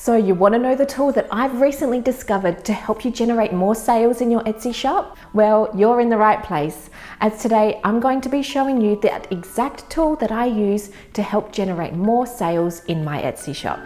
So you want to know the tool that I've recently discovered to help you generate more sales in your Etsy shop? Well, you're in the right place, as today I'm going to be showing you that exact tool that I use to help generate more sales in my Etsy shop.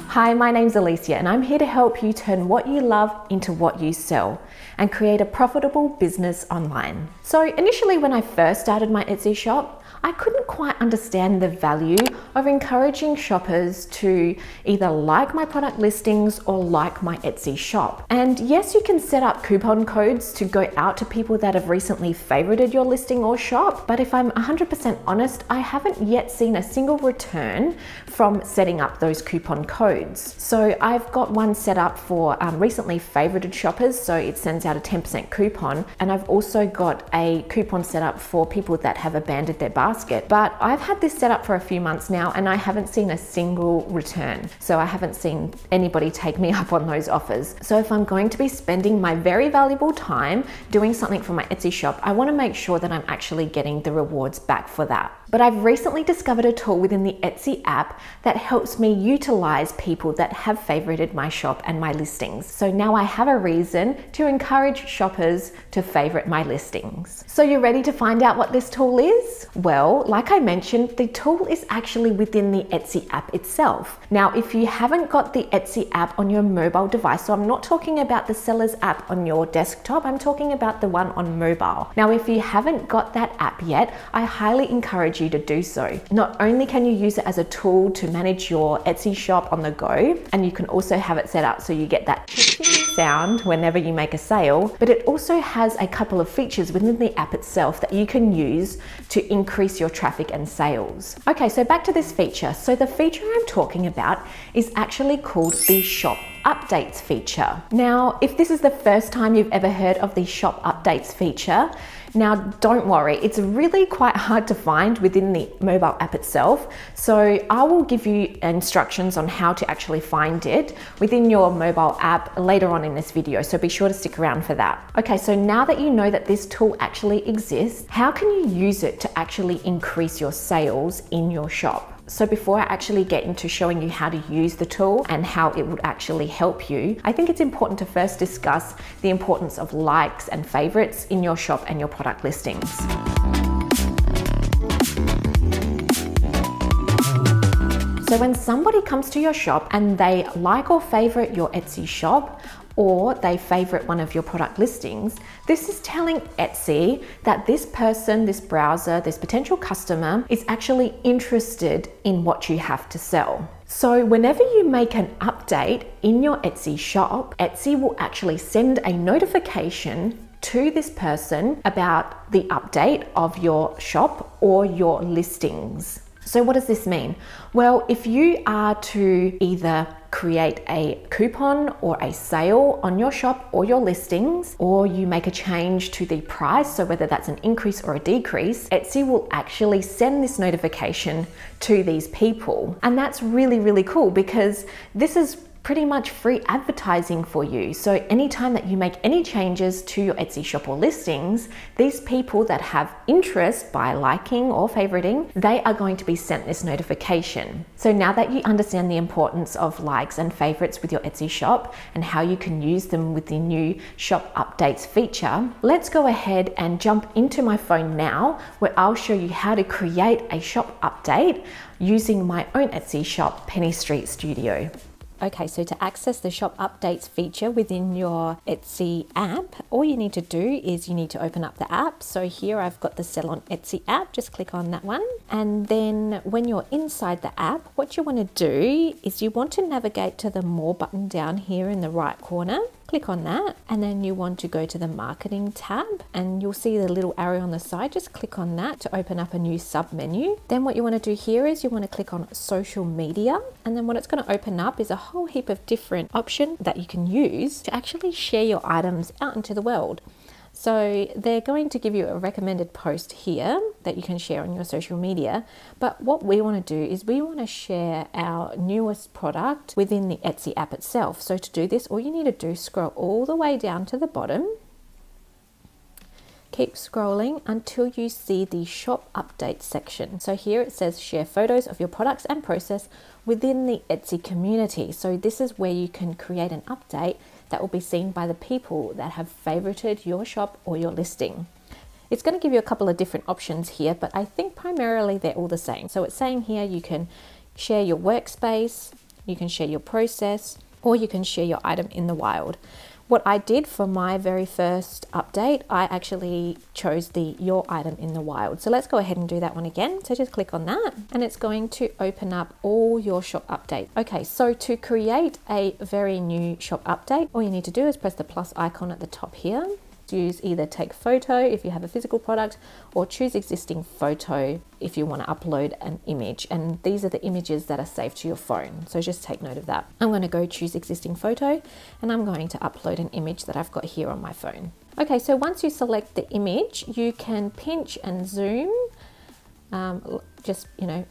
Hi, my name's Alicia and I'm here to help you turn what you love into what you sell and create a profitable business online. So initially when I first started my Etsy shop, I couldn't quite understand the value of encouraging shoppers to either like my product listings or like my Etsy shop. And yes, you can set up coupon codes to go out to people that have recently favorited your listing or shop, but if I'm 100% honest, I haven't yet seen a single return from setting up those coupon codes. So I've got one set up for recently favorited shoppers, so it sends out a 10% coupon, and I've also got a coupon set up for people that have abandoned their basket. But I've had this set up for a few months now and I haven't seen a single return. So I haven't seen anybody take me up on those offers. So if I'm going to be spending my very valuable time doing something for my Etsy shop, I want to make sure that I'm actually getting the rewards back for that. But I've recently discovered a tool within the Etsy app that helps me utilize people that have favorited my shop and my listings. So now I have a reason to encourage shoppers to favorite my listings. So you ready to find out what this tool is? Well, like I mentioned, the tool is actually within the Etsy app itself. Now, if you haven't got the Etsy app on your mobile device, so I'm not talking about the seller's app on your desktop, I'm talking about the one on mobile. Now, if you haven't got that app yet, I highly encourage you to do so. Not only can you use it as a tool to manage your Etsy shop on the go, and you can also have it set up so you get that sound whenever you make a sale, but it also has a couple of features within the app itself that you can use to increase your traffic and sales. Okay, so back to this feature. So the feature I'm talking about is actually called the Shop Updates feature. Now, if this is the first time you've ever heard of the Shop Updates feature, now don't worry, it's really quite hard to find within the mobile app itself. So I will give you instructions on how to actually find it within your mobile app later on in this video, so be sure to stick around for that. Okay, so now that you know that this tool actually exists, how can you use it to actually increase your sales in your shop? So before I actually get into showing you how to use the tool and how it would actually help you, I think it's important to first discuss the importance of likes and favorites in your shop and your product listings. So when somebody comes to your shop and they like or favorite your Etsy shop, or they favorite one of your product listings, this is telling Etsy that this person, this browser, this potential customer is actually interested in what you have to sell. So whenever you make an update in your Etsy shop, Etsy will actually send a notification to this person about the update of your shop or your listings. So what does this mean? Well, if you are to either create a coupon or a sale on your shop or your listings, or you make a change to the price, so whether that's an increase or a decrease, Etsy will actually send this notification to these people. And that's really, really cool because this is pretty much free advertising for you. So anytime that you make any changes to your Etsy shop or listings, these people that have interest by liking or favoriting, they are going to be sent this notification. So now that you understand the importance of likes and favorites with your Etsy shop and how you can use them with the new Shop Updates feature, let's go ahead and jump into my phone now, where I'll show you how to create a shop update using my own Etsy shop, Penny Street Studio. Okay, so to access the Shop Updates feature within your Etsy app, all you need to do is you need to open up the app. So here I've got the Sell on Etsy app, just click on that one. And then when you're inside the app, what you want to do is you want to navigate to the More button down here in the right corner. Click on that, and then you want to go to the Marketing tab, and you'll see the little arrow on the side. Just click on that to open up a new sub menu. Then what you want to do here is you want to click on Social Media, and then what it's going to open up is a whole heap of different options that you can use to actually share your items out into the world. So they're going to give you a recommended post here that you can share on your social media. But what we want to do is we want to share our newest product within the Etsy app itself. So to do this, all you need to do is scroll all the way down to the bottom. Keep scrolling until you see the shop update section. So here it says share photos of your products and process within the Etsy community. So this is where you can create an update that will be seen by the people that have favorited your shop or your listing. It's going to give you a couple of different options here, but I think primarily they're all the same. So it's saying here you can share your workspace, you can share your process, or you can share your item in the wild. What I did for my very first update, I actually chose the your item in the wild. So let's go ahead and do that one again. So just click on that and it's going to open up all your shop updates. Okay, so to create a very new shop update, all you need to do is press the plus icon at the top here. Use either take photo if you have a physical product, or choose existing photo if you want to upload an image. And these are the images that are saved to your phone, so just take note of that. I'm going to go choose existing photo and I'm going to upload an image that I've got here on my phone. Okay, so once you select the image, you can pinch and zoom just, you know,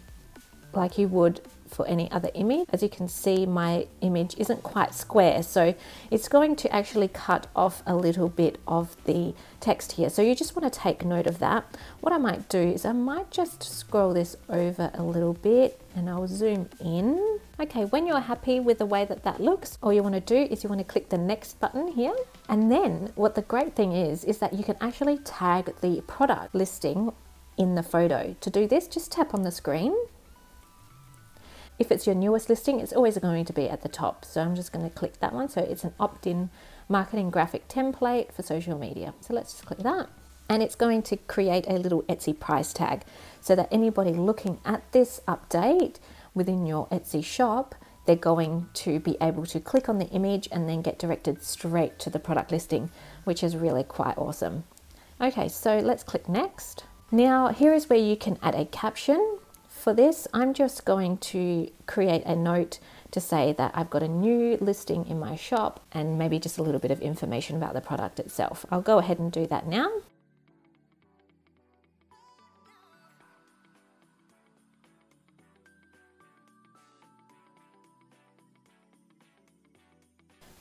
like you would for any other image. As you can see, my image isn't quite square, so it's going to actually cut off a little bit of the text here. So you just want to take note of that. What I might do is I might just scroll this over a little bit and I'll zoom in. Okay, when you're happy with the way that that looks, all you want to do is you want to click the next button here. And then what the great thing is that you can actually tag the product listing in the photo. To do this, just tap on the screen. If it's your newest listing, it's always going to be at the top. So I'm just going to click that one. So it's an opt-in marketing graphic template for social media. So let's just click that. And it's going to create a little Etsy price tag so that anybody looking at this update within your Etsy shop, they're going to be able to click on the image and then get directed straight to the product listing, which is really quite awesome. Okay, so let's click next. Now, here is where you can add a caption. For this, I'm just going to create a note to say that I've got a new listing in my shop and maybe just a little bit of information about the product itself. I'll go ahead and do that now.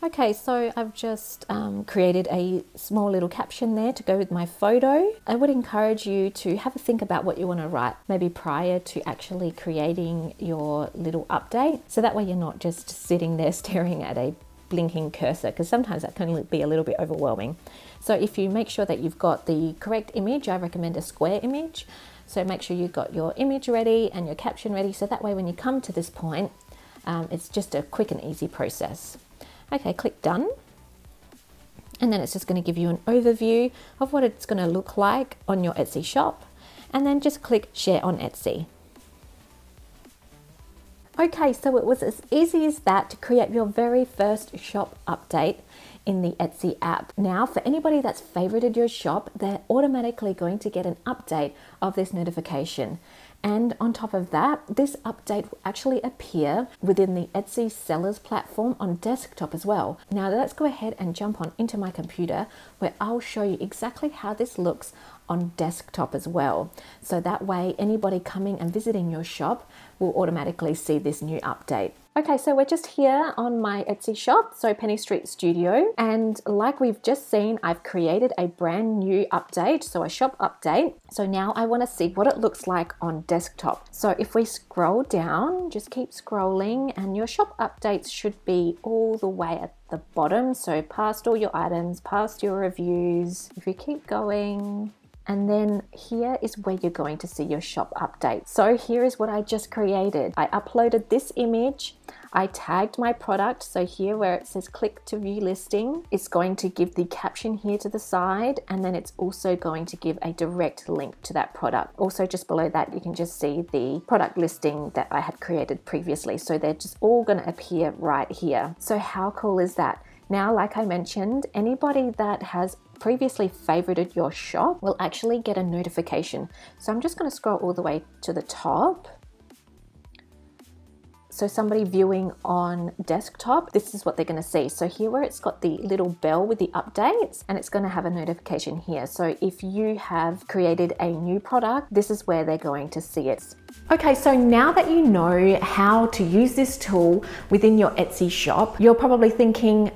Okay, so I've just created a small little caption there to go with my photo. I would encourage you to have a think about what you want to write, maybe prior to actually creating your little update. So that way you're not just sitting there staring at a blinking cursor, because sometimes that can be a little bit overwhelming. So if you make sure that you've got the correct image, I recommend a square image. So make sure you've got your image ready and your caption ready. So that way when you come to this point, it's just a quick and easy process. Okay, click done. And then it's just going to give you an overview of what it's going to look like on your Etsy shop. And then just click share on Etsy. Okay, so it was as easy as that to create your very first shop update in the Etsy app. Now, for anybody that's favorited your shop, they're automatically going to get an update of this notification. And on top of that, this update will actually appear within the Etsy sellers platform on desktop as well. Now let's go ahead and jump on into my computer where I'll show you exactly how this looks on desktop as well. So that way anybody coming and visiting your shop will automatically see this new update. Okay, so we're just here on my Etsy shop, so Penny Street Studio, and like we've just seen, I've created a brand new update, so a shop update. So now I want to see what it looks like on desktop. So if we scroll down, just keep scrolling, and your shop updates should be all the way at the bottom, so past all your items, past your reviews. If you keep going, and then here is where you're going to see your shop update. So here is what I just created. I uploaded this image. I tagged my product. So here where it says click to view listing, it's going to give the caption here to the side. And then it's also going to give a direct link to that product. Also just below that, you can just see the product listing that I had created previously. So they're just all going to appear right here. So how cool is that? Now, like I mentioned, anybody that has previously favorited your shop will actually get a notification. So I'm just going to scroll all the way to the top. So somebody viewing on desktop, this is what they're going to see. So here where it's got the little bell with the updates, and it's going to have a notification here. So if you have created a new product, this is where they're going to see it. Okay, so now that you know how to use this tool within your Etsy shop, you're probably thinking,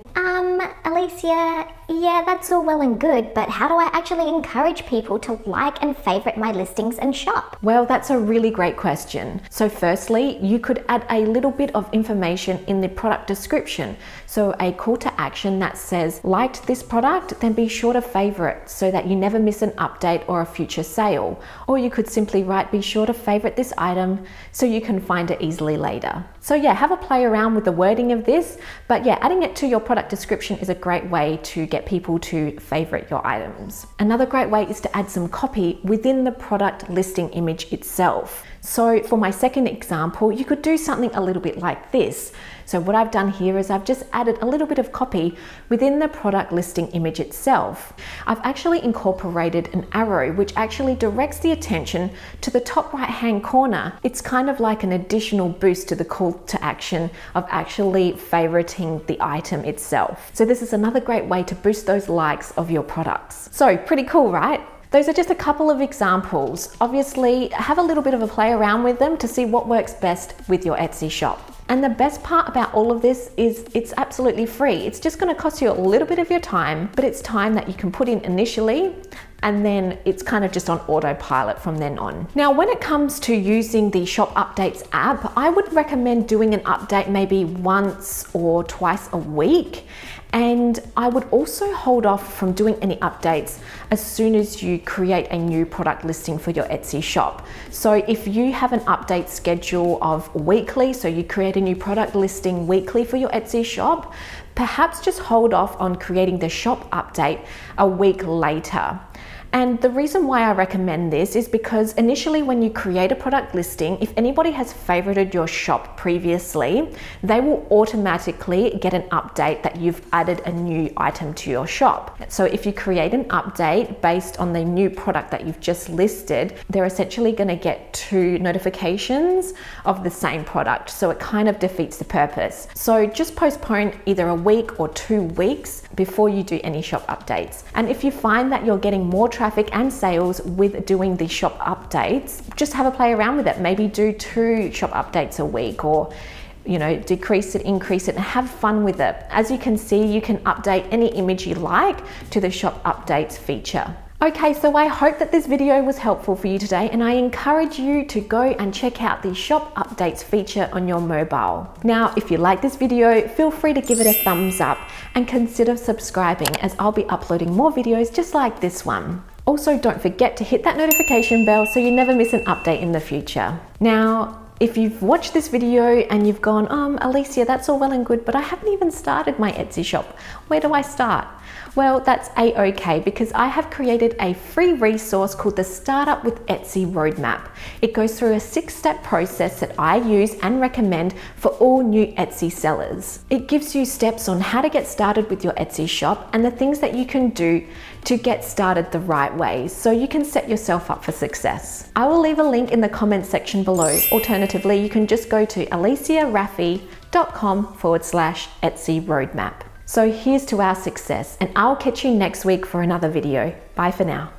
Alicia, Yeah, that's all well and good, but how do I actually encourage people to like and favorite my listings and shop? Well, that's a really great question. So firstly, you could add a little bit of information in the product description. So a call to action that says, liked this product, then be sure to favorite so that you never miss an update or a future sale. Or you could simply write, be sure to favorite this item so you can find it easily later. So yeah, have a play around with the wording of this, but yeah, adding it to your product description is a great way to get people to favorite your items. Another great way is to add some copy within the product listing image itself. So for my second example, you could do something a little bit like this. So what I've done here is I've just added a little bit of copy within the product listing image itself. I've actually incorporated an arrow which actually directs the attention to the top right hand corner. It's kind of like an additional boost to the call to action of actually favoriting the item itself. So this is another great way to boost those likes of your products. So pretty cool, right? Those are just a couple of examples. Obviously, have a little bit of a play around with them to see what works best with your Etsy shop. And the best part about all of this is it's absolutely free. It's just going to cost you a little bit of your time, but it's time that you can put in initially, and then it's kind of just on autopilot from then on. Now, when it comes to using the Shop Updates app, I would recommend doing an update maybe once or twice a week. And I would also hold off from doing any updates as soon as you create a new product listing for your Etsy shop. So if you have an update schedule of weekly, so you create a new product listing weekly for your Etsy shop, perhaps just hold off on creating the shop update a week later. And the reason why I recommend this is because initially when you create a product listing, if anybody has favorited your shop previously, they will automatically get an update that you've added a new item to your shop. So if you create an update based on the new product that you've just listed, they're essentially going to get 2 notifications of the same product. So it kind of defeats the purpose. So just postpone either a week or 2 weeks before you do any shop updates. And if you find that you're getting more traffic and sales with doing the shop updates, just have a play around with it. Maybe do 2 shop updates a week, or decrease it, increase it, and have fun with it. As you can see, you can update any image you like to the shop updates feature. Okay, so I hope that this video was helpful for you today, and I encourage you to go and check out the shop updates feature on your mobile. Now, if you like this video, feel free to give it a thumbs up and consider subscribing, as I'll be uploading more videos just like this one. Also, don't forget to hit that notification bell so you never miss an update in the future. Now, if you've watched this video and you've gone, Alicia, that's all well and good, but I haven't even started my Etsy shop. Where do I start? Well, that's a-okay, because I have created a free resource called the Startup with Etsy Roadmap. It goes through a 6-step process that I use and recommend for all new Etsy sellers. It gives you steps on how to get started with your Etsy shop and the things that you can do to get started the right way so you can set yourself up for success. I will leave a link in the comments section below. Alternatively, you can just go to aliciarafiei.com/Etsy roadmap. So here's to our success, and I'll catch you next week for another video. Bye for now.